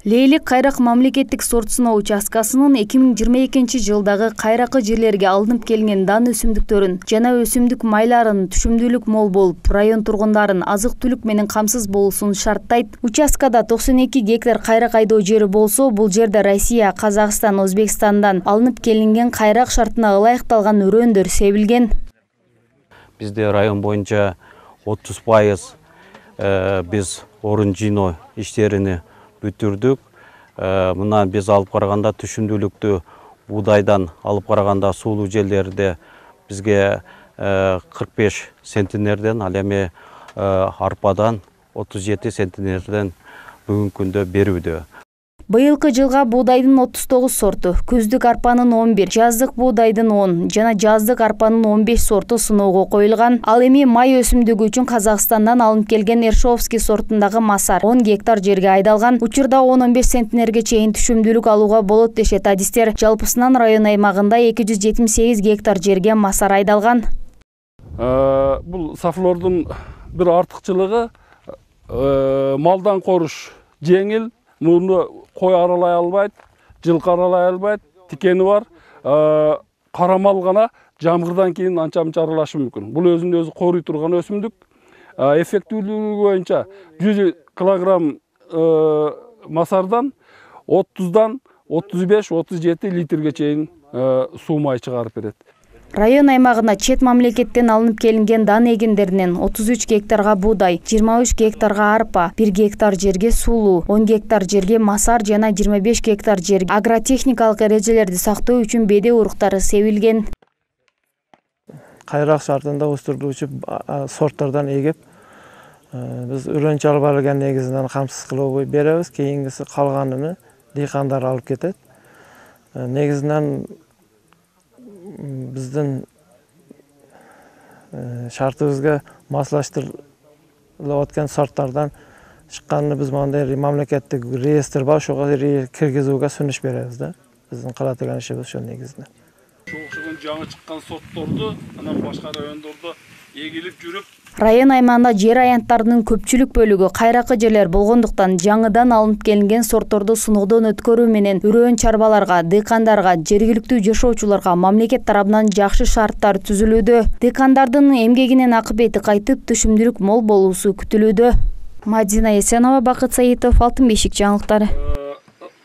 Лейлик Кайрак мамлекеттик сорт сыноо участкасынын 2022 жылдагы кайракы жерлерге алынып келген дан өсүмдүктөрүн жана өсүмдүк майларынын түшүмдүүлүк мол болуп, район тургундарын азык-түлүк менен камсыз болуусун шарттайт. Участкада 92 гектар кайрак айдоо жери болсо, бул жерде Россия, Казакстан, Өзбекстандан алынып келинген кайрак шартына ылайыкталган өрөөндөр себилген. Бизде район боюнча 30% биз орун жыйноо иштерини бүтүрдүк. Мына биз алып караганда түшүмдүүлүктү буудайдан алып караганда суулуу жерлерде бизге 45 центнерден, ал эми арпадан 37 центнерден бүгүнкү күндө берүүдө. Быйылкы жылга буудайдын 39 сорту, күздүк арпанын 11, жаздык буудайдын 10 жана жаздык арпанын 15 сорту сыноого коюлган. Ал эми май өсүмдүгү үчүн Казакстандан алынып келген Ершовский сортундагы масар 10 гектар жерге айдалган. Учурда 10-15 центнерге чейин түшүмдүүлүк алууга болот дешет адистер. Жалпысынан район аймагында 278 гектар жерге масар айдалган. Бул сафлордун бир артыкчылыгы малдан коруш жеңил. Муну кой аралай албайт, жылкы аралай албайт, тикени бар. Карамал гана жамгырдан кийин анча-мынча аралашы мүмкүн. Бул өзүн өзү коруй турган өсүмдүк. Эффектүүлүгү боюнча 100 килограмм масардан 30дан 35-37 литрге чейин суу май чыгарып берет. Район аймагына чет мамлекеттен алынып келинген дан эгиндеринен 33 гектарга буудай, 23 гектарга арпа, 1 гектар жерге суулуу, 10 гектар жерге масар жана 25 гектар жерге агротехникалык эрежелерди сактоо үчүн беде уруктары себилген. Кайрак шартында өстүрүлүүчү сорттардан эгип, биз үрөнчү алып алган негизинен камсыз кылып беребиз, кийингиси калганын дыйкандар алып кетет. Негизинен биздин шартыбызга маслаштырылып аткан сорттардан чыкканын биз мындай мамлекеттик реестр бар, ошого киргизүүгө сүнүш беребиз да. Биздин кыла турган ишибиз ошо негизинен. Окшогон жаңы чыккан сортторду анан башка райондордо эгилип жүрүп, район аймагында жер аянттарынын көпчүлүк бөлүгү кайракы жерлер болгондуктан жаңыдан алынып келинген сортторду сыноодон өткөрүү менен үрөөн чарбаларга, дыйкандарга, жергиликтүү жашоочуларга мамлекет тарабынан жакшы шарттар түзүлүүдө. Дыйкандардын эмгегинин акыбети кайтып, түшүмдүүлүк мол болуусу күтүлүүдө. Мадина Есенова, Бакыт Саитов, Алтын бешик жаңылыктары.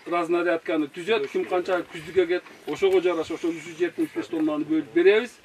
Разнарядканы түзөт, ким канча күздүгө кет, ошого жараша ошо 175 тоннаны бөлүп беребиз.